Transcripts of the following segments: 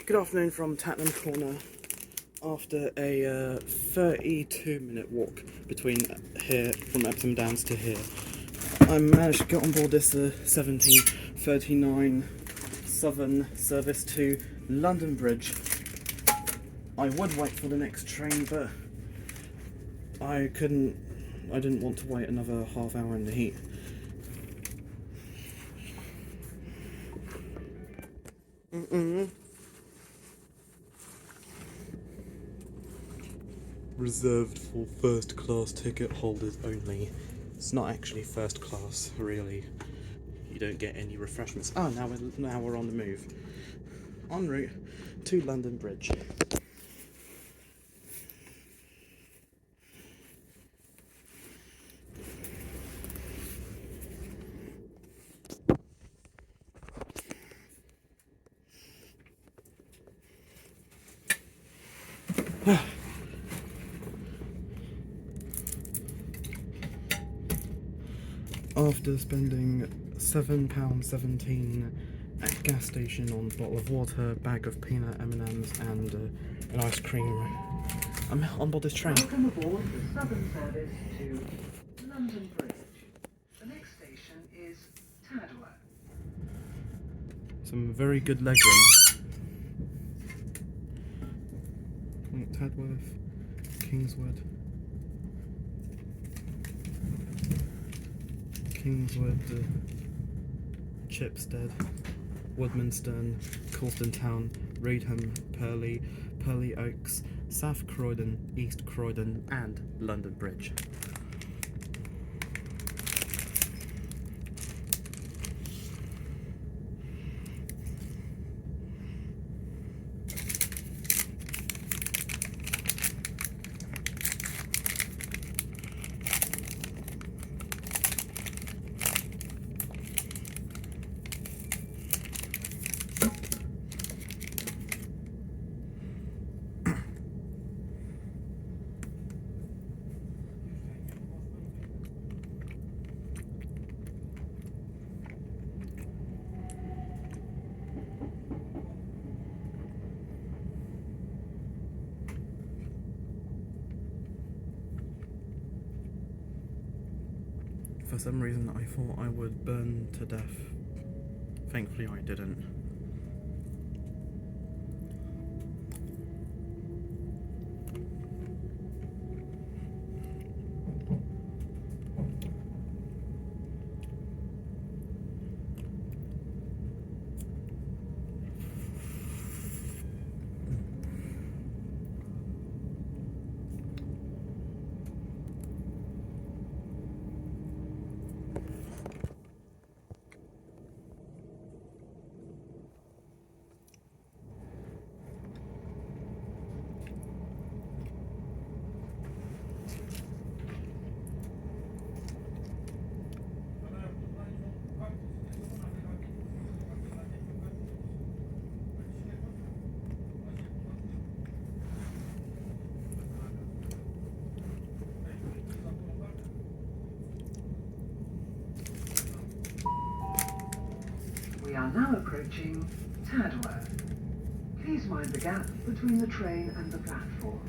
Good afternoon from Tattenham Corner. After a 32-minute walk between here, from Epsom Downs to here, I managed to get on board this 1739 Southern service to London Bridge. I would wait for the next train, but I didn't want to wait another half hour in the heat. Reserved for first class ticket holders only. It's not actually first class, really. You don't get any refreshments. Oh, now we're on the move. En route to London Bridge. After spending £7.17 at gas station on a bottle of water, bag of peanut M&Ms and an ice cream, I'm on board this train. Welcome aboard the Southern service to London Bridge. The next station is Tadworth. Some very good legroom. Tadworth, Kingswood, Chipstead, Woodmansterne, Coulsdon Town, Reedham, Purley Oaks, South Croydon, East Croydon and London Bridge. For some reason I thought I would burn to death. Thankfully I didn't. We are now approaching Tadworth. Please mind the gap between the train and the platform.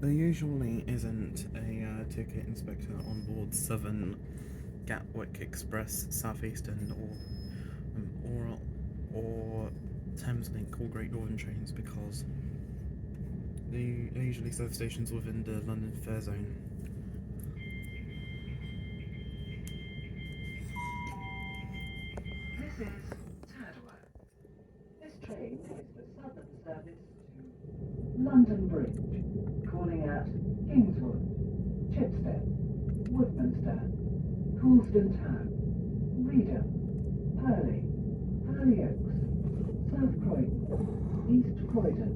There usually isn't a ticket inspector on board Southern, Gatwick Express, Southeastern or Thameslink or Great Northern trains because they usually serve stations within the London fare zone. This is Tadworth. This train is the Southern service to London Bridge, calling at Kingswood, Chipstead, Woodmansterne, Coulsdon Town, Reedham, Purley Oaks, South Croydon, East Croydon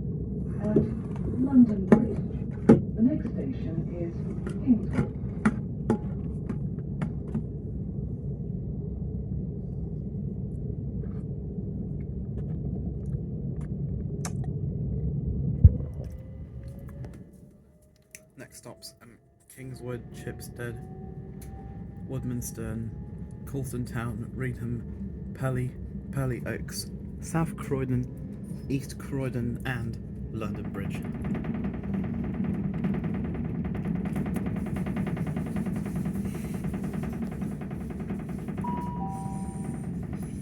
at London Bridge. The next station is Kingswood. Next stops, Kingswood, Chipstead, Woodmansterne, Coulsdon Town, Reedham, Purley Oaks, South Croydon, East Croydon and London Bridge.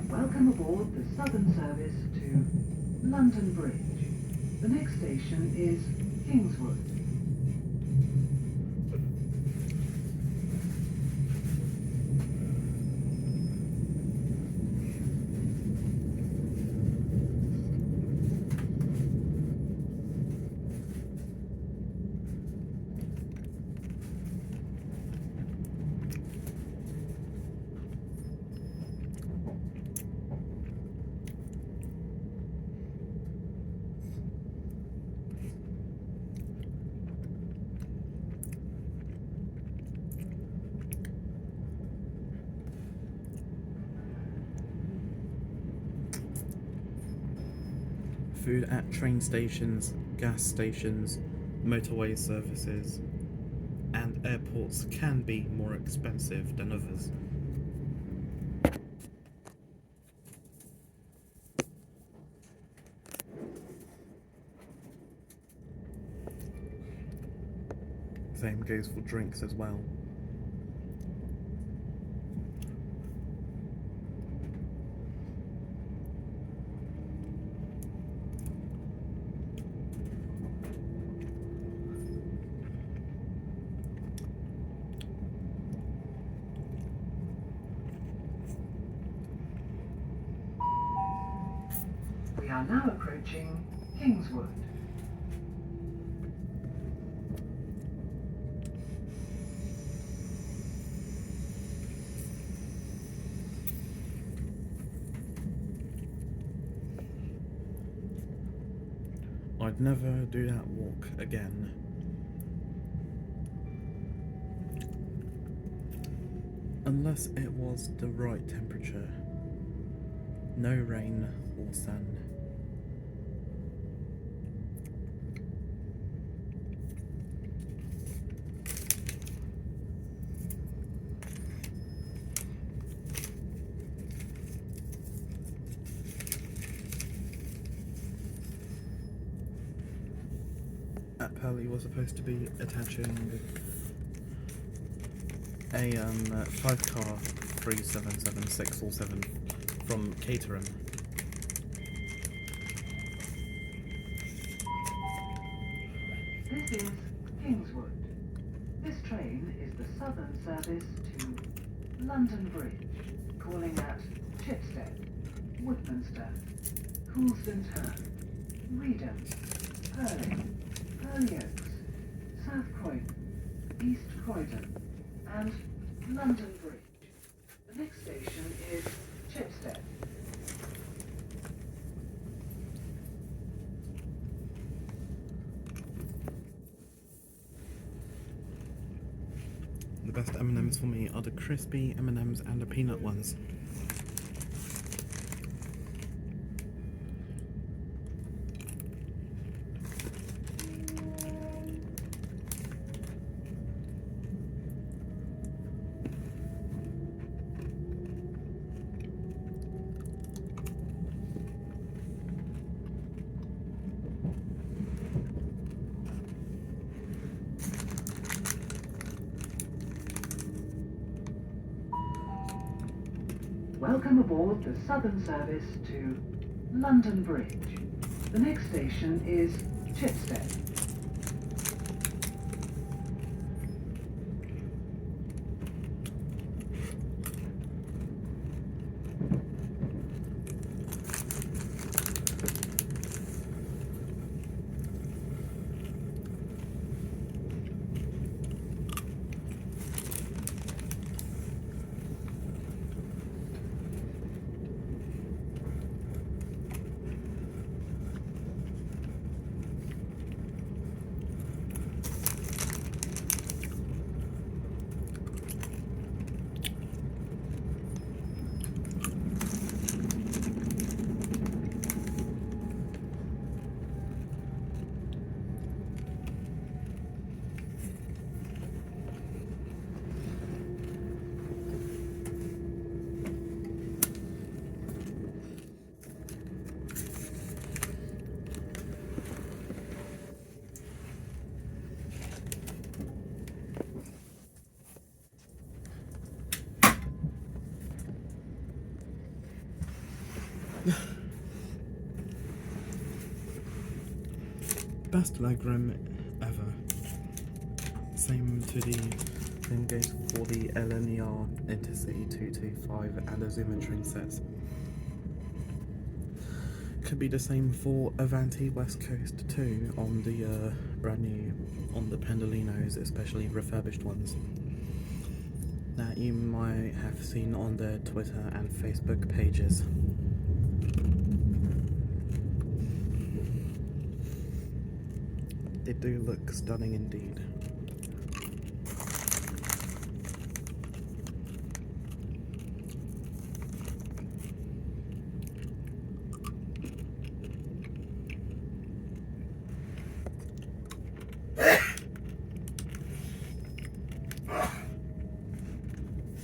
Welcome aboard the Southern service to London Bridge. The next station is Kingswood. Food at train stations, gas stations, motorway services, and airports can be more expensive than others. Same goes for drinks as well. We are now approaching Kingswood. I'd never do that walk again. Unless it was the right temperature. No rain or sun. At Purley was supposed to be attaching a 5-car 377647 from Caterham. This is Kingswood. This train is the southern service to London Bridge, calling at Chipstead, Woodmansterne, Coulsdon Town, Reedham, Purley Oaks, South Croydon, East Croydon, and London Bridge. The next station is Chipstead. The best M&Ms for me are the crispy M&Ms and the peanut ones. Welcome aboard the southern service to London Bridge. The next station is Chipstead. Best legroom ever. Same goes for the LNER Intercity 225 and the Zoom train sets. Could be the same for Avanti West Coast too, on the brand new, on the Pendolinos, especially refurbished ones that you might have seen on their Twitter and Facebook pages. They do look stunning indeed.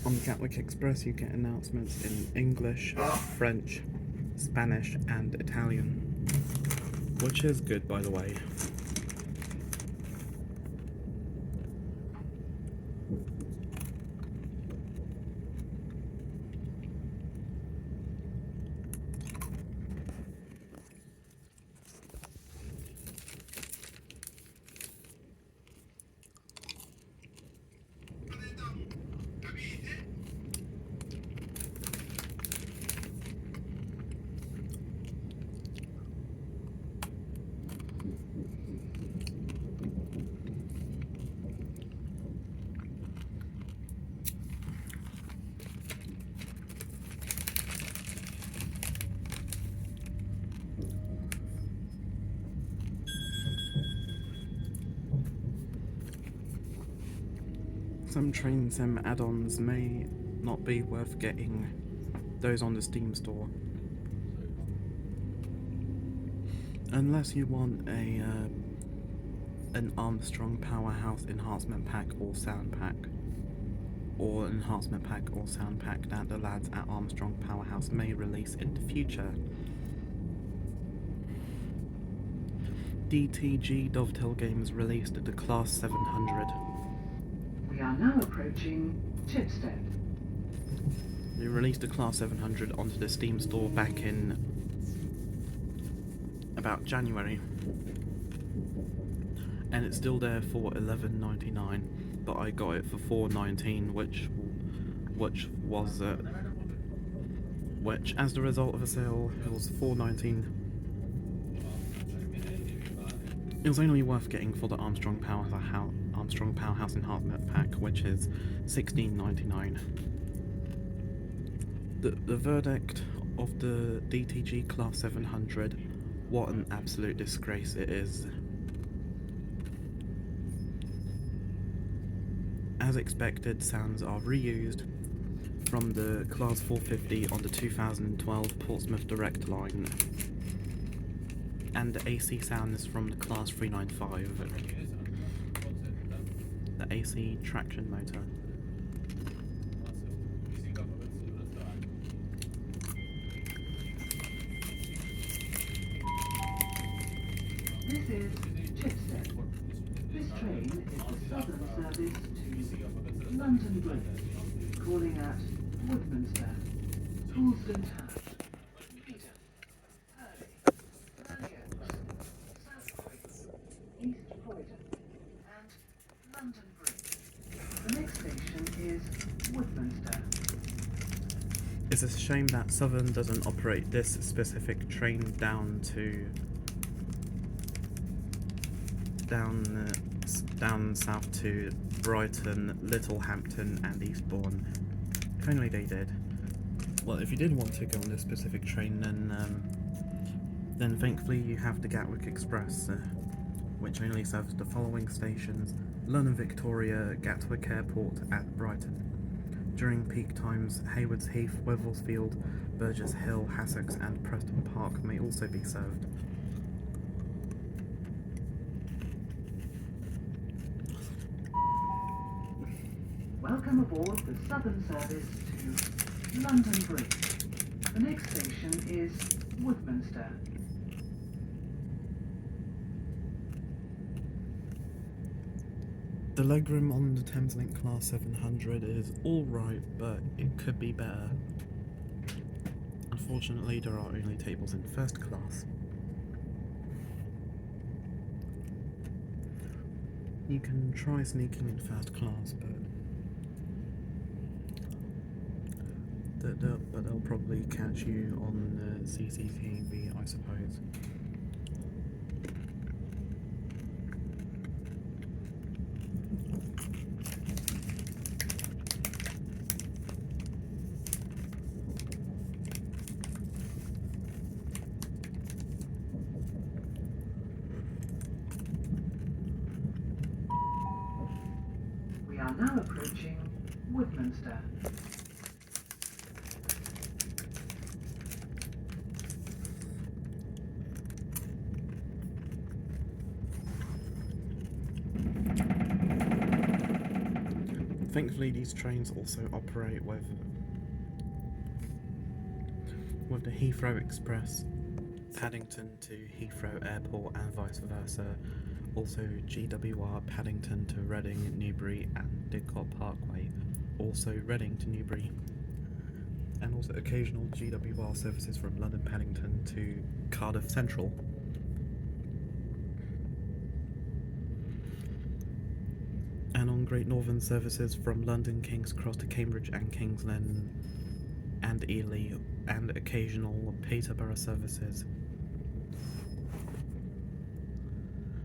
On the Gatwick Express you get announcements in English, French, Spanish and Italian, which is good by the way. Some train sim add-ons may not be worth getting those on the Steam store, unless you want an Armstrong Powerhouse enhancement pack or sound pack, or enhancement pack or sound pack that the lads at Armstrong Powerhouse may release in the future. DTG Dovetail Games released the Class 700. We are now approaching Chipstead. They released the Class 700 onto the Steam store back in about January, and it's still there for $11.99, but I got it for $4.19, which as the result of a sale, it was $4.19. It was only worth getting for the Armstrong Powerhouse enhancement pack, which is $16.99. The verdict of the DTG Class 700, what an absolute disgrace it is. As expected, sounds are reused from the Class 450 on the 2012 Portsmouth Direct line, and the AC sounds from the Class 395, the AC traction motor. This is Chipstead. This train is the southern service to London Bridge, calling at Woodmansterne, Coulsdon Town, Reedham, Purley, South Croydon, East Croydon, and London Bridge. The next station is Woodmansterne. It's a shame that Southern doesn't operate this specific train down south to Brighton, Littlehampton and Eastbourne. If only they did. Well, if you did want to go on this specific train, then thankfully you have the Gatwick Express, which only serves the following stations: London Victoria, Gatwick Airport and Brighton. During peak times, Haywards Heath, Wivelsfield, Burgess Hill, Hassocks and Preston Park may also be served. Welcome aboard the southern service to London Bridge. The next station is Woodmansterne. The legroom on the Thameslink Class 700 is alright, but it could be better. Unfortunately, there are only tables in first class. You can try sneaking in first class, but they'll probably catch you on CCTV, I suppose. We are now approaching Woodmansterne. Thankfully, these trains also operate with the Heathrow Express, Paddington to Heathrow Airport and vice versa. Also GWR Paddington to Reading, Newbury and Didcot Parkway. Also Reading to Newbury. And also occasional GWR services from London Paddington to Cardiff Central. And on Great Northern services from London King's Cross to Cambridge and King's Lynn and Ely, and occasional Peterborough services.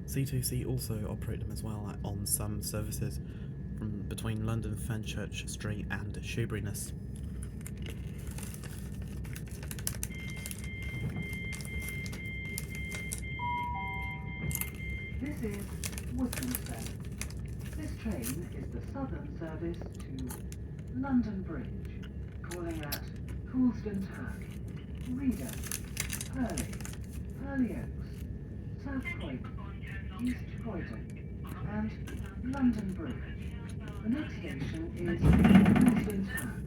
C2C also operate them as well on some services from between London Fenchurch Street and Shoeburyness. This is Woodmansterne. This train is the southern service to London Bridge, calling at Coulsdon Town, Reedham, Purley, Purley Oaks, South Croydon, East Croydon, and London Bridge. The next station is Coulsdon Town.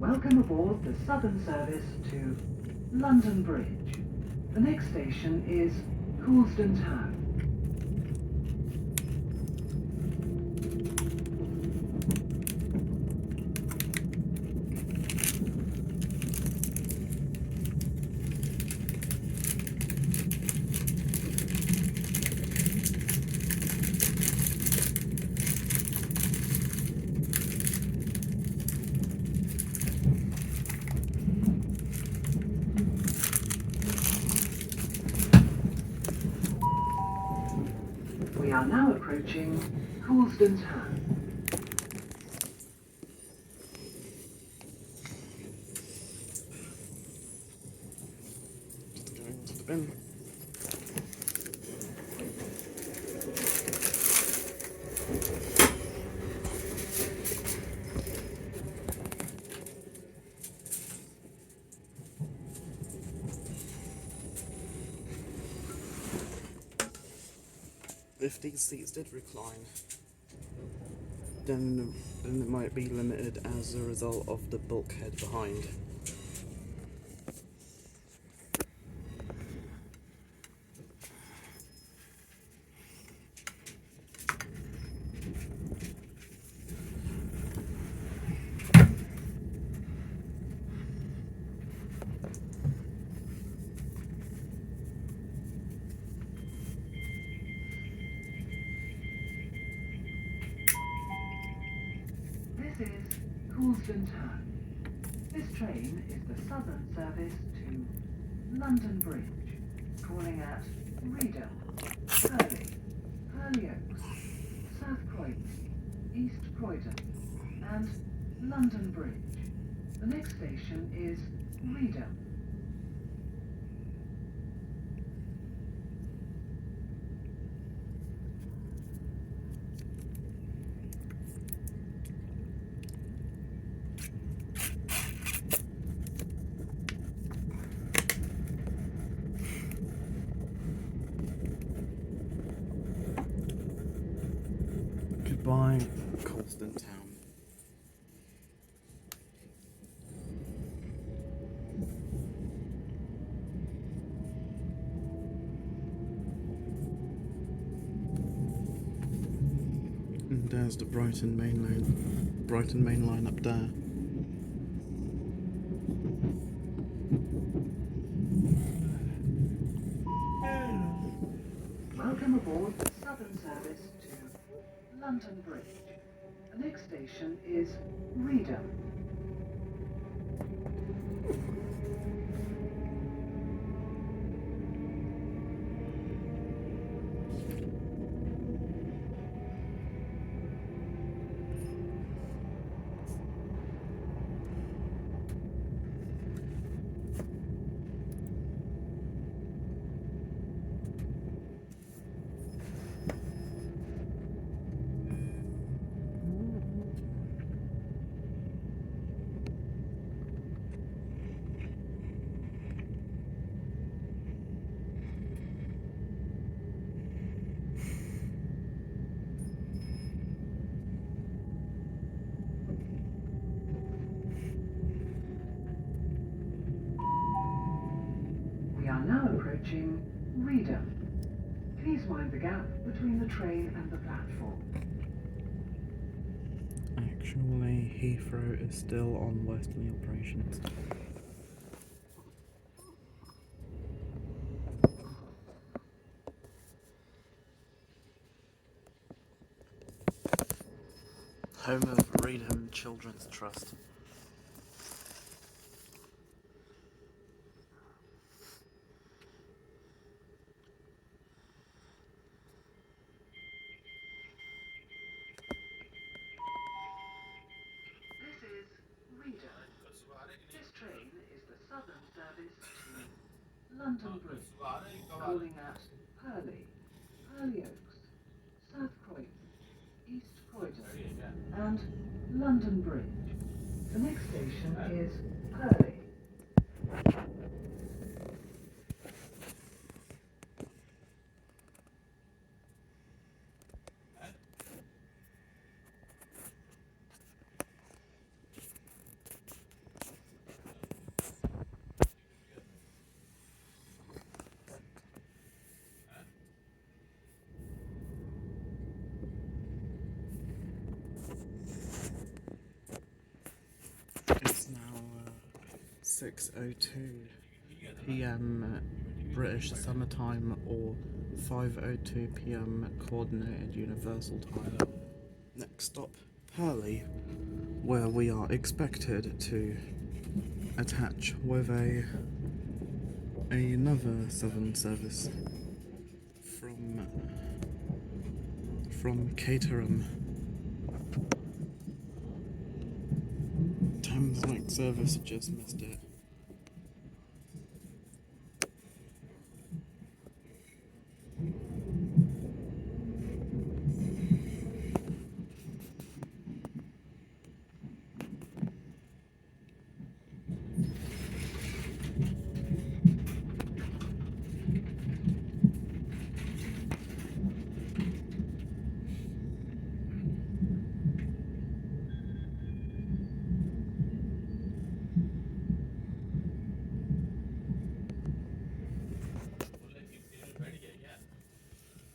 Welcome aboard the southern service to London Bridge. The next station is Coulsdon Town. We are now approaching Coulsdon Town. Just going into the bin. If these seats did recline, then it might be limited as a result of the bulkhead behind. This is Coulsdon Town. This train is the southern service to London Bridge, calling at Reedham, Purley, Purley Oaks, South Croydon, East Croydon, and London Bridge. The next station is Reedham. by Coulsdon town. And there's the Brighton main line up there. Welcome aboard the Southern Service to London Bridge. The next station is Reedham. We are now approaching Reedham. Please mind the gap between the train and the platform. Actually, Heathrow is still on westerly operations. Home of Reedham Children's Trust. This is Reedham. This train is the Southern Service to London Bridge, calling at Purley, Purley Oaks, South Croydon, East Croydon, and London Bridge. The next station is Purley. It's now 6:02 p.m. British summertime or 5:02 p.m. Coordinated Universal Time. Next stop, Purley, where we are expected to attach with another Southern service from Caterham. Thameslink service just missed it.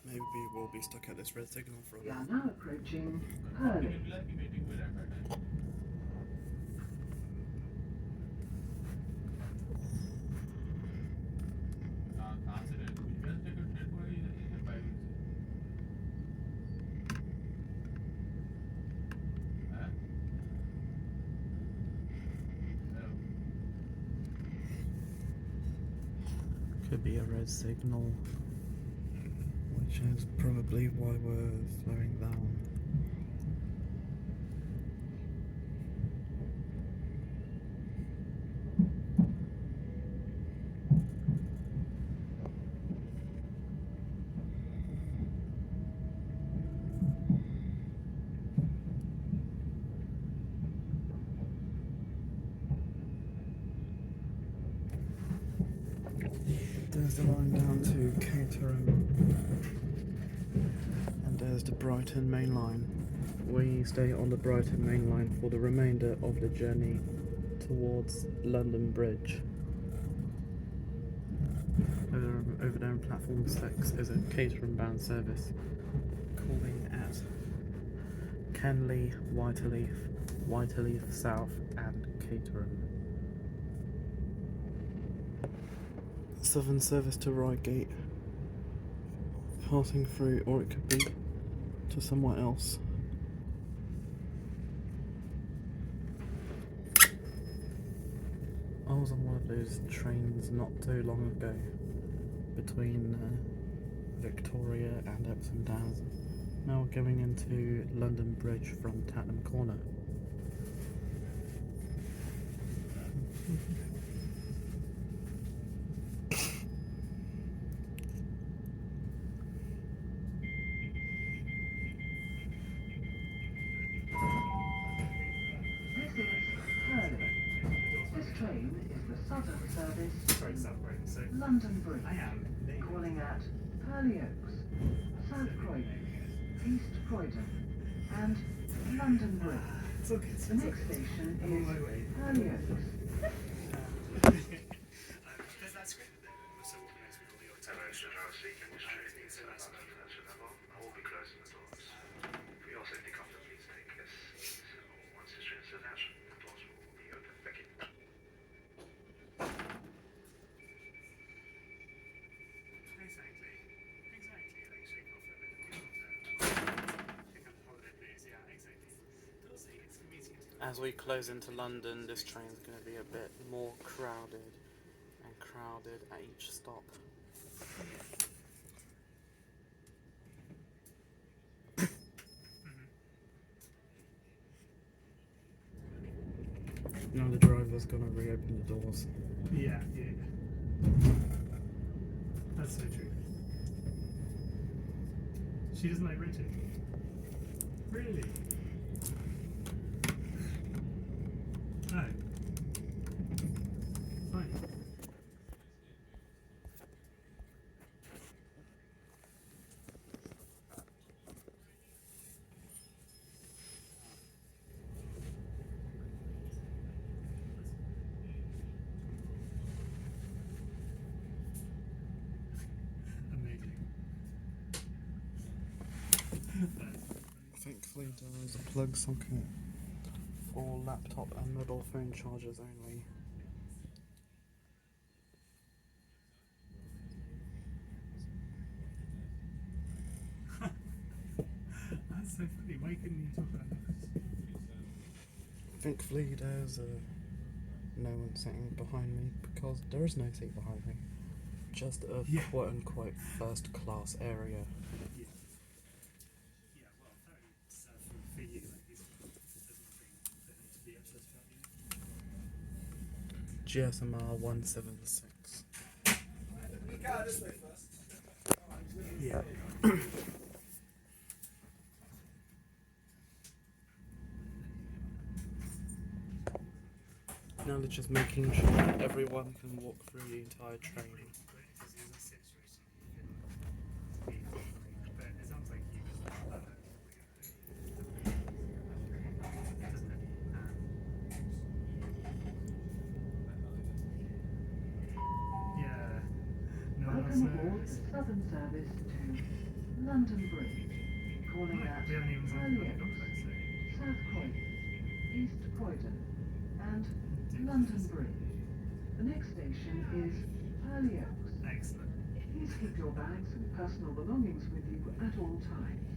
Maybe we'll be stuck at this red signal for a We are while. now approaching Purley. Could be a red signal, which is probably why we're slowing down. There's the line down to Caterham, and there's the Brighton main line. we stay on the Brighton main line for the remainder of the journey towards London Bridge. Over there on platform 6 is a Caterham bound service calling at Kenley, Whiteheath South and Caterham. Southern service to Reigate, passing through, or it could be to somewhere else. I was on one of those trains not too long ago between Victoria and Epsom Downs. Now we're going into London Bridge from Tattenham Corner. This is Purley. This train is the Southern service to London Bridge, calling at Purley Oaks, South Croydon, East Croydon, and London Bridge. The next station is Purley Oaks. As we close into London, this train's going to be a bit more crowded at each stop. Now the driver's going to reopen the doors. Yeah. That's so true. She doesn't like Richard. Really? Oh. Fine. Amazing. Thankfully there is a plug socket for laptop and mobile phone chargers only. That's so funny. Why couldn't you talk about that? Thankfully there's no one sitting behind me, because there is no seat behind me. Just a quote unquote first class area. Yeah, well, very sad for you. Like, there's nothing to be upset about, GSMR 176. Yeah. Now they're just making sure that everyone can walk through the entire train. Welcome aboard the Southern service to London Bridge, calling at Purley Oaks, South Croydon, East Croydon, and London Bridge. The next station is Purley Oaks. Excellent. Please keep your bags and personal belongings with you at all times.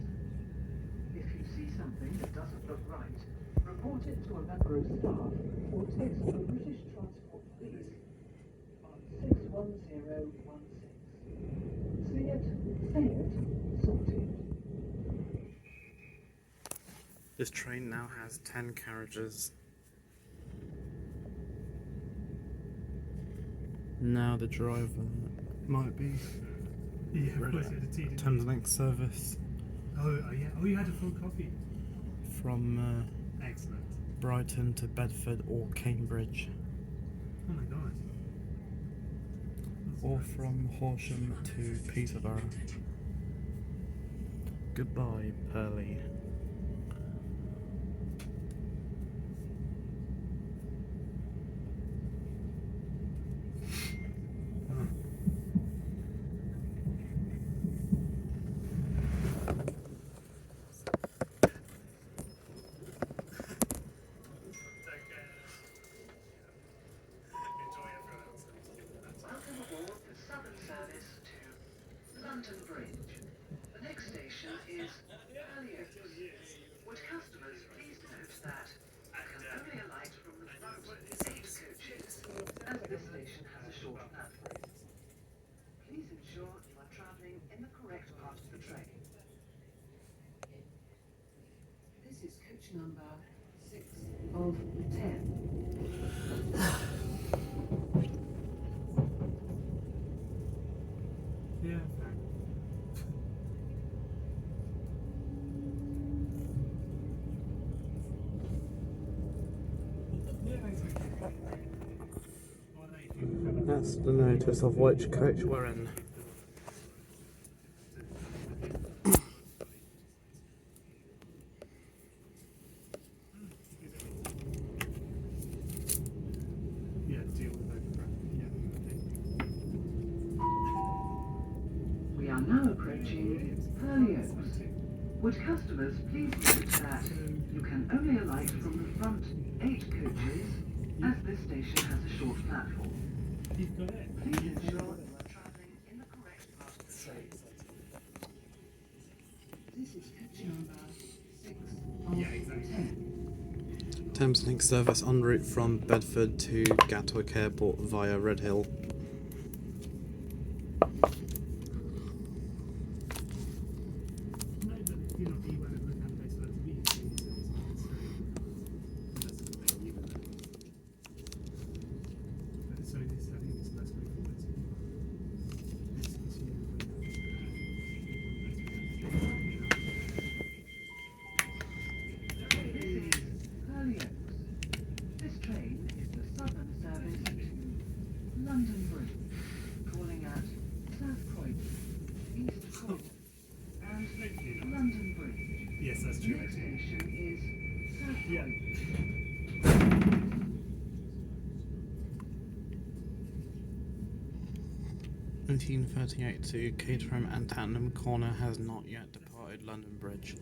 If you see something that doesn't look right, report it to a member of staff or text the British Transport Police on 61016. See it, sorted. This train now has 10 carriages. Now the driver might be Thameslink service Oh yeah. Oh, you had a full copy. from Excellent. Brighton to Bedford or Cambridge, Oh my god. or from Horsham to Peterborough. Goodbye, Purley. is Purley. Would customers please note that you can only alight from the front 8 coaches, as this station has a short platform. Please ensure you are travelling in the correct part of the train. This is coach number 6 of 10. Yeah, fair. Yeah, exactly. Well, no, if you That's the notice of which coach we're in. yeah, deal with Overground. Yeah, We are now approaching Purley. Would customers please note that you can only alight from the front 8 coaches, as this station has a short platform. you've got it. Please ensure you are travelling in the correct part of the train. This is coach number 6 of Yeah, exactly. 10. Thameslink service en route from Bedford to Gatwick Airport via Redhill. No, but you know, you won't look at it so to me. So this, I think, is the best way forward. This is Purley. This train is the southern service to London Bridge, calling at South Croydon, East Croydon, and London Bridge. yes, that's The true. next station is South Yeah. Croydon. 1938 to Caterham and Tattenham Corner has not yet departed London Bridge.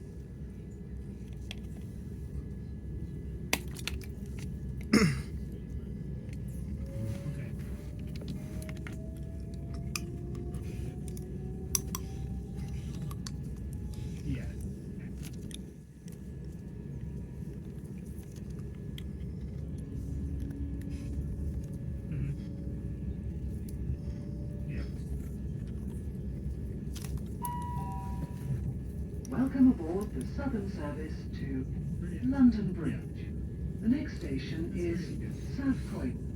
Okay. Yeah. Mhm. Yeah. Welcome aboard the southern service to London Bridge. The next station is South Croydon.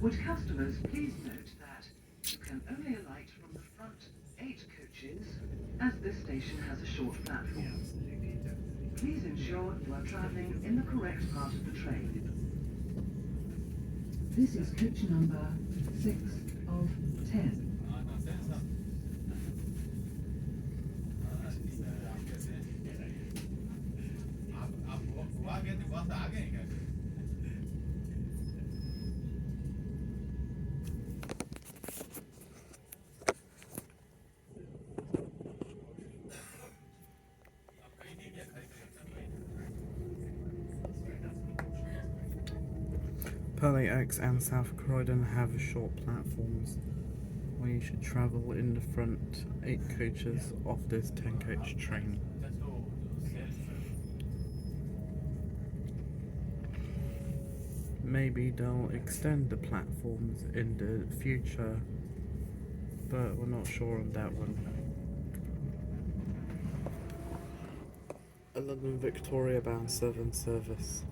Would customers please note that you can only alight from the front 8 coaches, as this station has a short Yeah, platform. absolutely, definitely. Please ensure you are travelling in the correct part of the train. This is coach number 6 of 10. Purley Oaks and South Croydon have short platforms where you should travel in the front 8 coaches of this 10 coach train. Maybe they'll extend the platforms in the future, but we're not sure on that one. A London Victoria bound Southern service.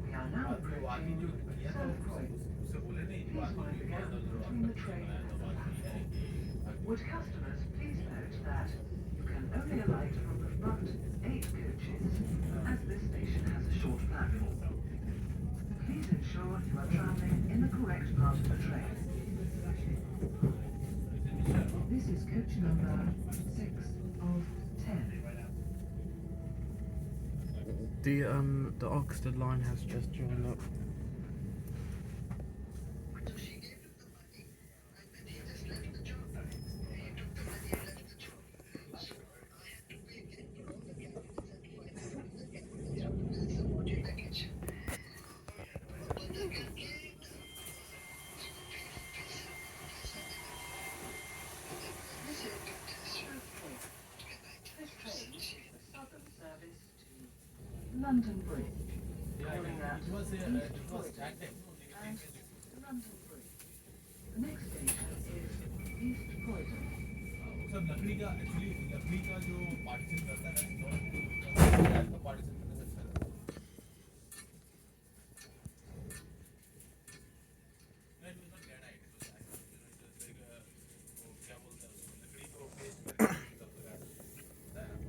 We are now approaching South Croydon. Please mind the gap between the train and the platform. Would customers please note that you can only alight from the front 8 coaches, as this station has a short platform. Please ensure you are travelling in the correct part of the train. This is coach number 6 of 10. The Oxford line has just joined up. London Bridge, calling at East Croydon and London Bridge. The next station is East Croydon. सब लकड़ी का actually लकड़ी का जो partition करता है ना का पार्टीशन करने से अच्छा रहता है नहीं तो not bad idea तो like वो क्या बोलते हैं उसको लकड़ी को पेस्ट करके सब लगाया है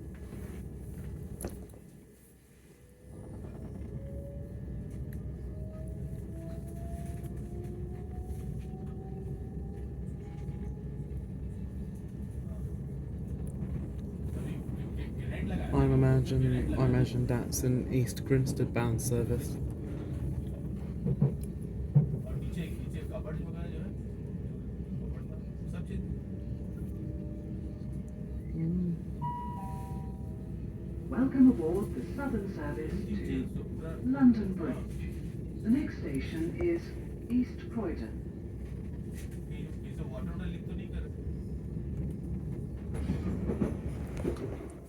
I imagine that's an East Grinstead bound service. और नीचे कबर्ड वगैरह जो है कबर्ड में सब चीज Welcome aboard the Southern Service to London Bridge. The next station is East Croydon. ये सब वाटर वाटर लिख तो नहीं कर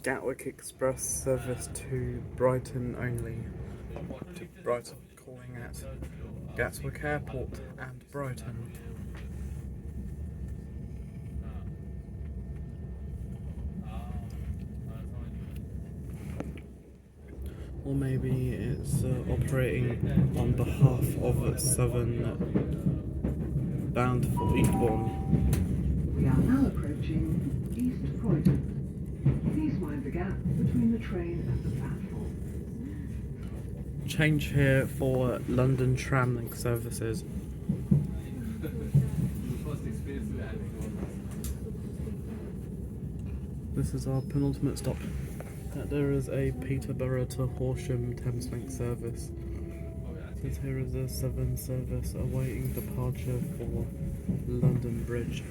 Gatwick Express service to Brighton only. To Brighton, calling at Gatwick Airport and Brighton. Or maybe it's operating on behalf of Southern bound for Eastbourne. We are now approaching East Croydon. Please mind the gap between the train and the platform. Change here for London Tramlink services. This is our penultimate stop. There is a Peterborough to Horsham Thameslink service. Says here is a Southern service awaiting departure for London Bridge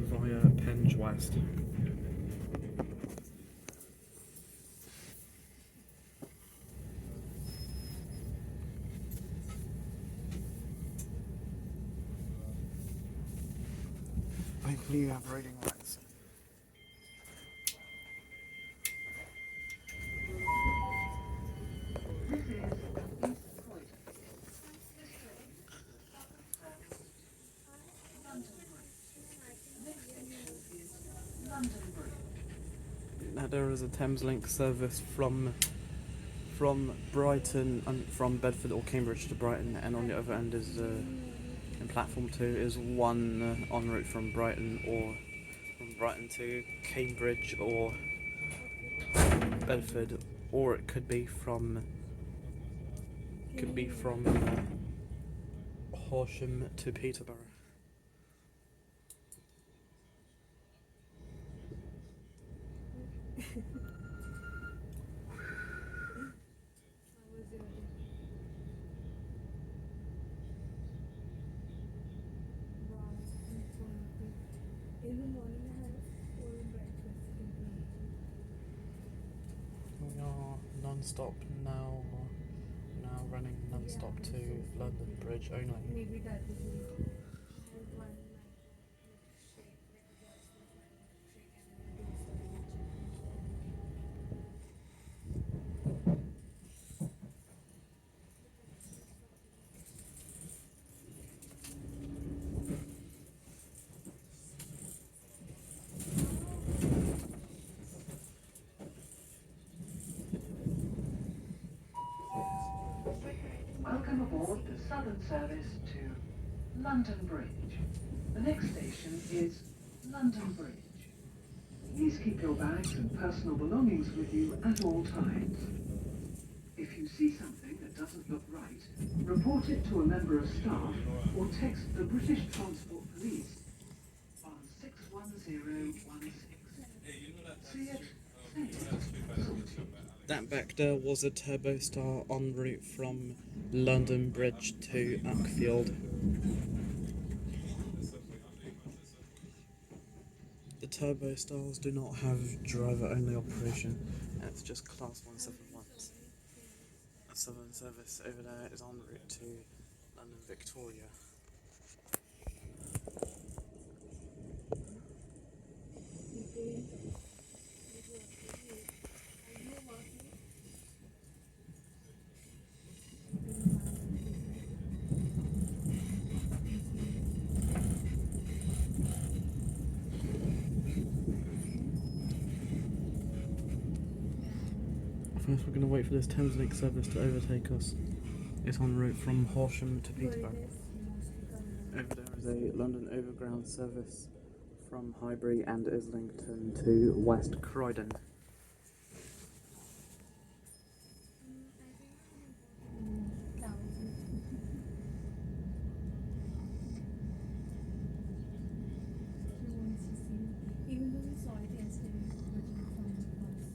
via Penge West. Hopefully you have reading lights. This is East Croydon. This train is the Southern Service to London Bridge. The next station is London Bridge. Now there is a Thameslink service from Brighton and from Bedford or Cambridge to Brighton, and on the other end is in platform 2 is one en route from Brighton to Cambridge or Bedford, or it could be from Horsham to Peterborough. Every morning I have full breakfast. We are non-stop now running non-stop to London Bridge only. Maybe that is it. I have one shake, like a gas shake and a Welcome aboard the Southern Service to London Bridge. The next station is London Bridge. Please keep your bags and personal belongings with you at all times. If you see something that doesn't look right, report it to a member of staff or text the British Transport Police on 61016. See it, say it, sort it. That back there was a Turbostar en route from London Bridge to Uckfield. The Turbostars do not have driver-only operation, and it's just Class 171s. A Southern service over there is en route to London Victoria. First, we're going to wait for this Thameslink service to overtake us. It's en route from Horsham to Peterborough. Over there is a London Overground service from Highbury and Islington to West Croydon. Even though we saw it yesterday, but we found it was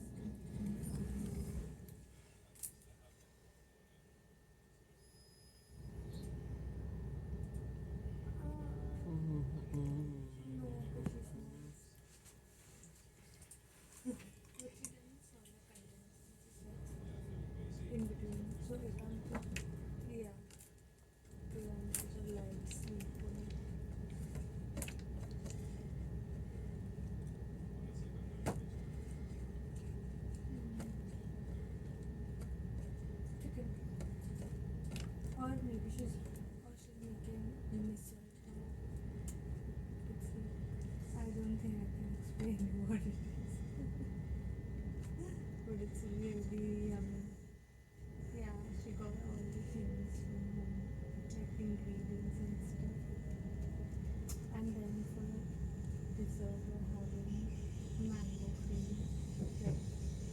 in between. So it was, yeah, the one was a light sleep. Chicken. Or maybe she's making missile. I don't think I can explain what it is. But it's really yummy. Yeah, she got all the things from home, like ingredients and stuff. And then for dessert, we're having mango cream, like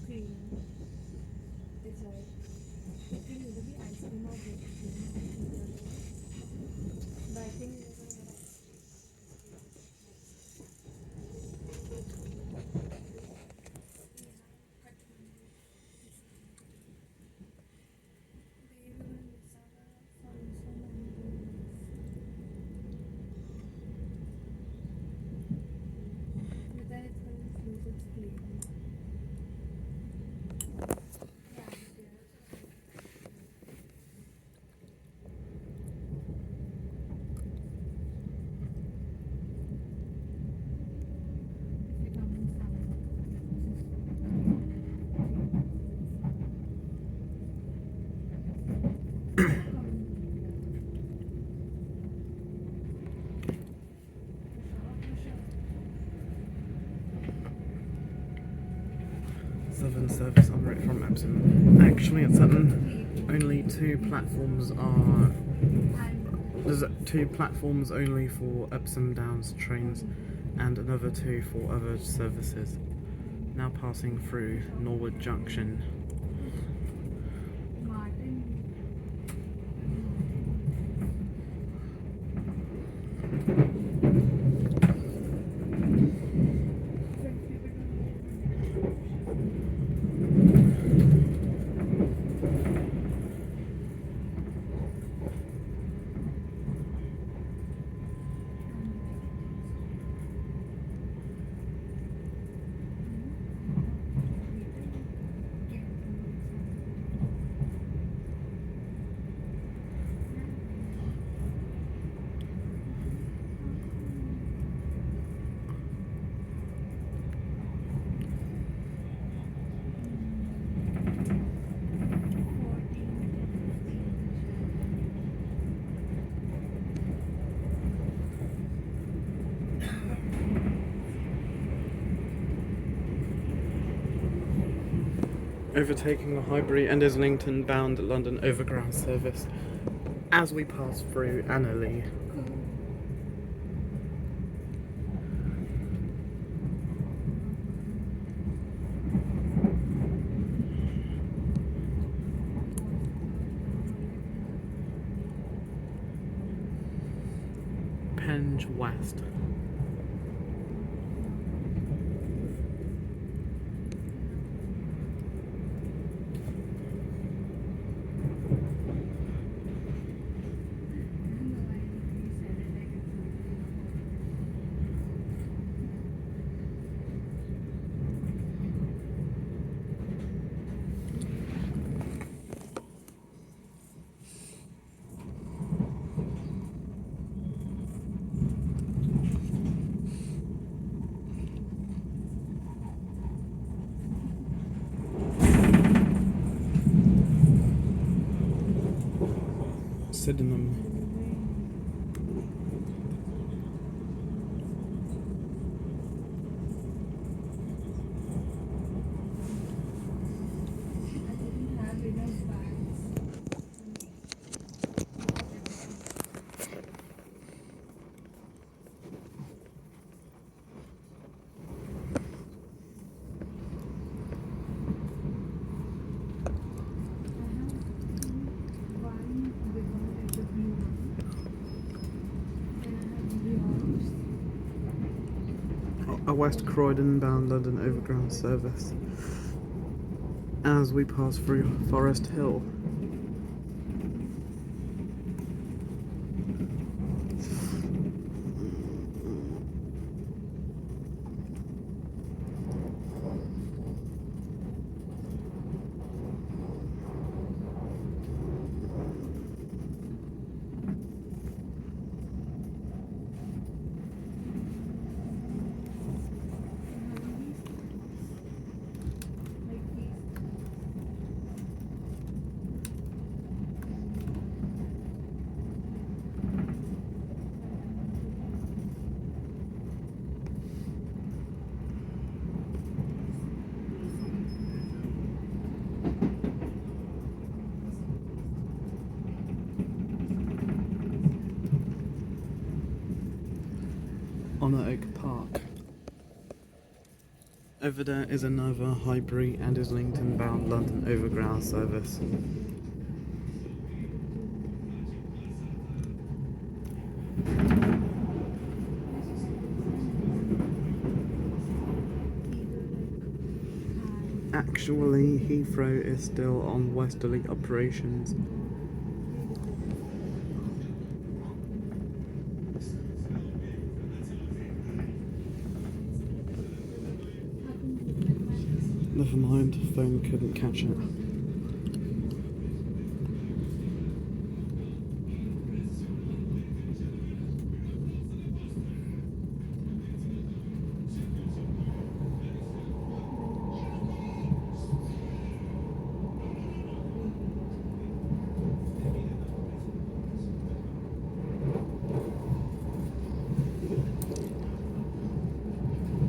cream dessert. It can either be ice cream or whipped cream. But I think we're gonna get ice cream. But then it's going to lose its flavor. Yeah, it becomes Southern service en route from Epsom. Actually, at Sutton, only two platforms are. There's two platforms only for Epsom Downs trains, and another two for other services. Now passing through Norwood Junction. Martin. Overtaking the Highbury and Islington bound London Overground service as we pass through Annerley. Penge West. Sydenham. a West Croydon bound London Overground service as we pass through Forest Hill. On at Oak Park. Over there is another Highbury and Islington bound London Overground service. Actually, Heathrow is still on westerly operations. Never mind, phone couldn't catch it.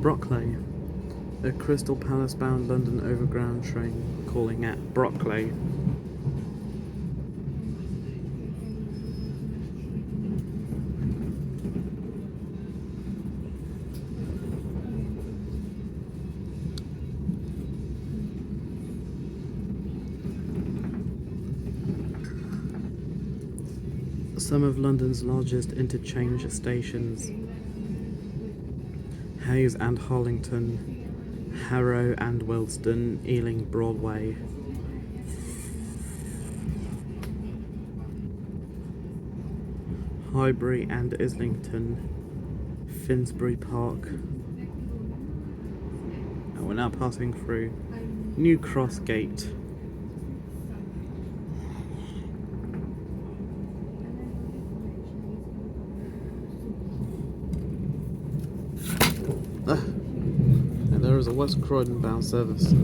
Brockley. A Crystal Palace bound London Overground train calling at Brockley. Some of London's largest interchange stations: Hayes and Harlington, Harrow and Willesden, Ealing Broadway. Highbury and Islington, Finsbury Park. And we're now passing through New Cross Gate. And there is a West Croydon bound service.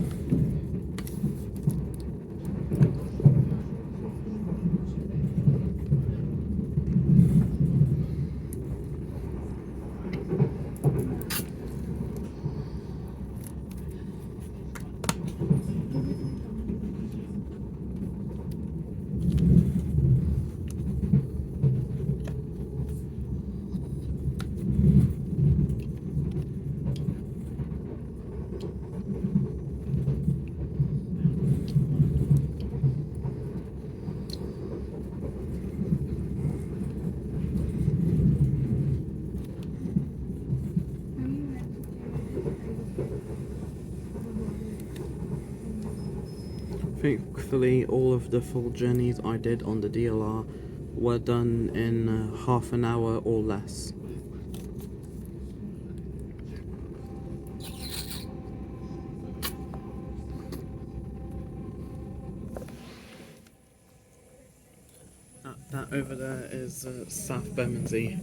Thankfully, all of the full journeys I did on the DLR were done in half an hour or less. That over there is South Bermondsey.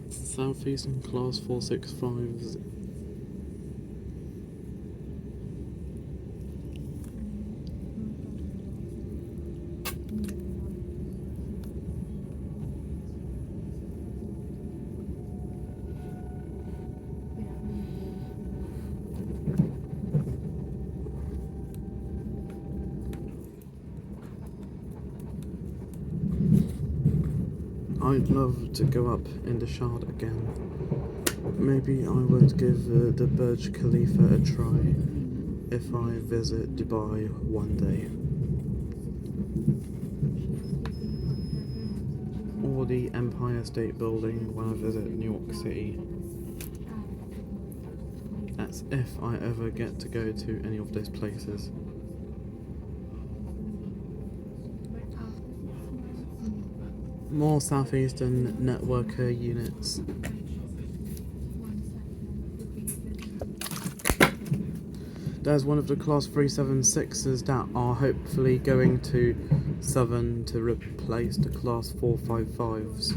Southeastern Class 465s. I'd love to go up in the Shard again. Maybe I would give the Burj Khalifa a try if I visit Dubai one day. or the Empire State Building when I visit New York City. That's if I ever get to go to any of those places. More Southeastern networker units. There's one of the Class 376s that are hopefully going to Southern to replace the Class 455s.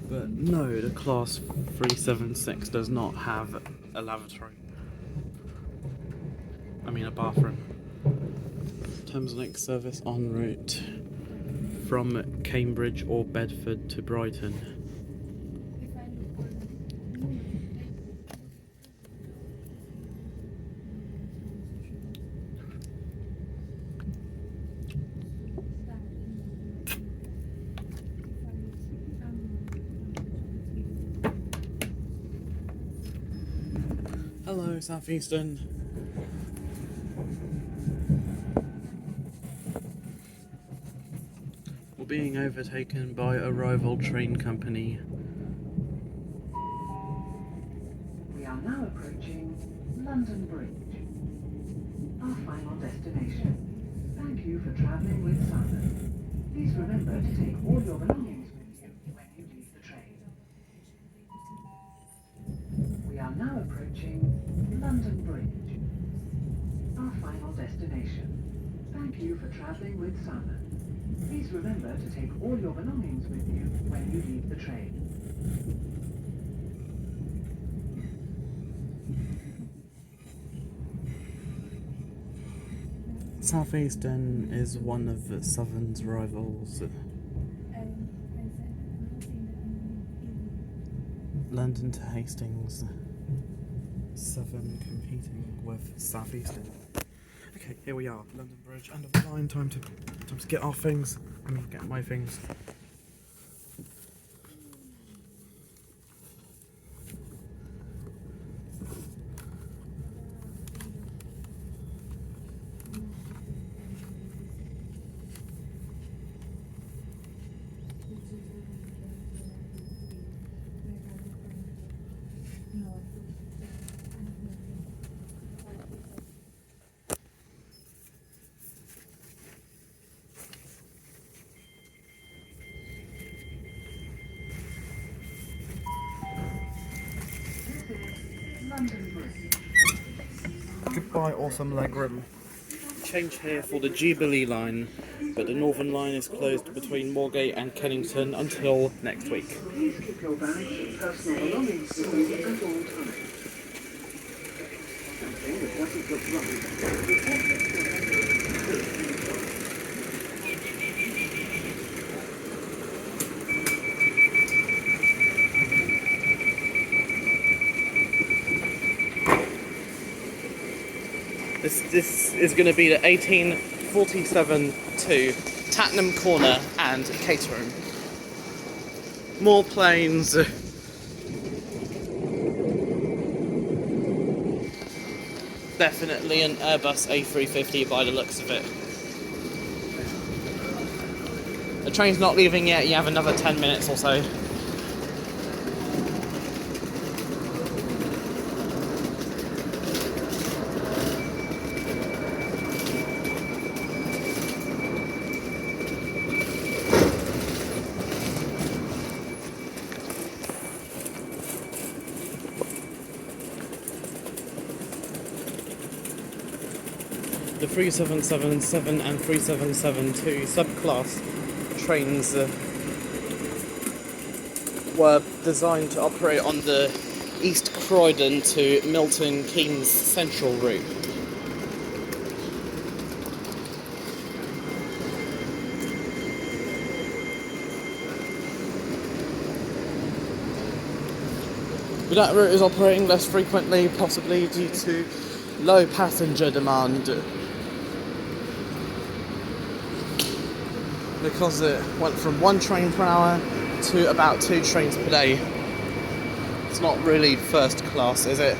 But no, the Class 376 does not have a lavatory. I mean a bathroom. Thameslink service en route from Cambridge or Bedford to Brighton. Hello, Southeastern. We're being overtaken by a rival train company. We are now approaching London Bridge, our final destination. Thank you for travelling with Southern. Please remember to take all your belongings with you when you leave the train. We are now approaching London Bridge, our final destination. Thank you for travelling with Southern. Please remember to take all your belongings with you when you leave the train. Southeastern is one of Southern's rivals. London to Hastings. Southern competing with Southeastern. Okay, here we are, London Bridge, end of the line. Time to get our things. I mean, get my things. London Bridge. Goodbye, awesome legroom. Change here for the Jubilee line, but the Northern line is closed between Moorgate and Kennington until next week. Please keep your bags and personal belongings with you at all times. Something that doesn't look right. Report it to This is going to be the 1847 to Tattenham Corner and Caterham. More planes. Definitely an Airbus A350 by the looks of it. The train's not leaving yet, you have another 10 minutes or so. The 3777 and 3772 subclass trains were designed to operate on the East Croydon to Milton Keynes Central route. But that route is operating less frequently, possibly due to low passenger demand, because it went from 1 train per hour to about 2 trains per day. It's not really first class, is it?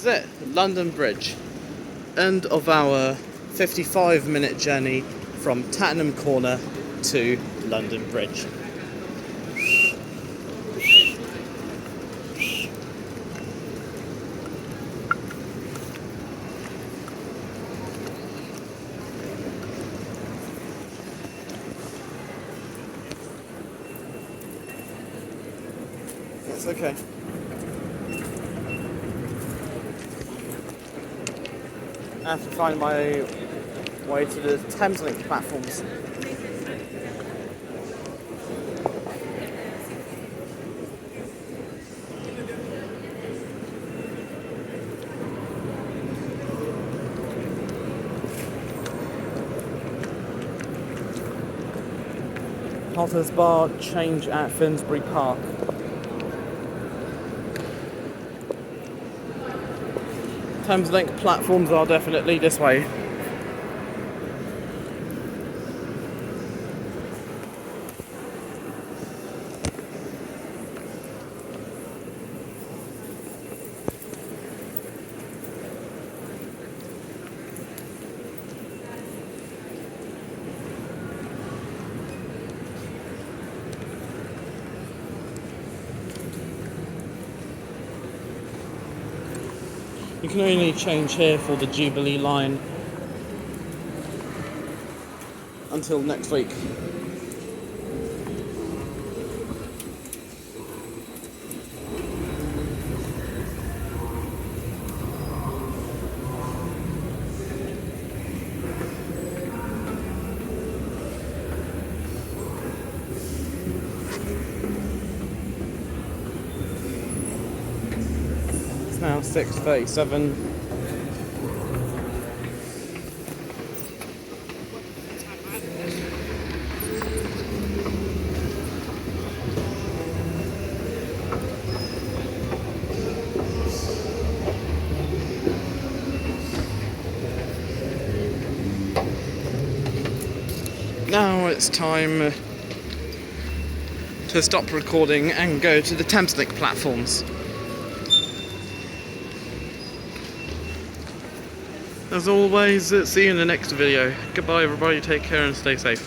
it, London Bridge. End of our 55-minute journey from Tattenham Corner to London Bridge. It's okay. I have to find my way to the Thameslink platforms. Potter's Bar, change at Finsbury Park. Thameslink platforms are definitely this way. You can only change here for the Jubilee line until next week. It's now 6:37. Now it's time to stop recording and go to the Thameslink platforms. As always, see you in the next video. Goodbye everybody, take care and stay safe.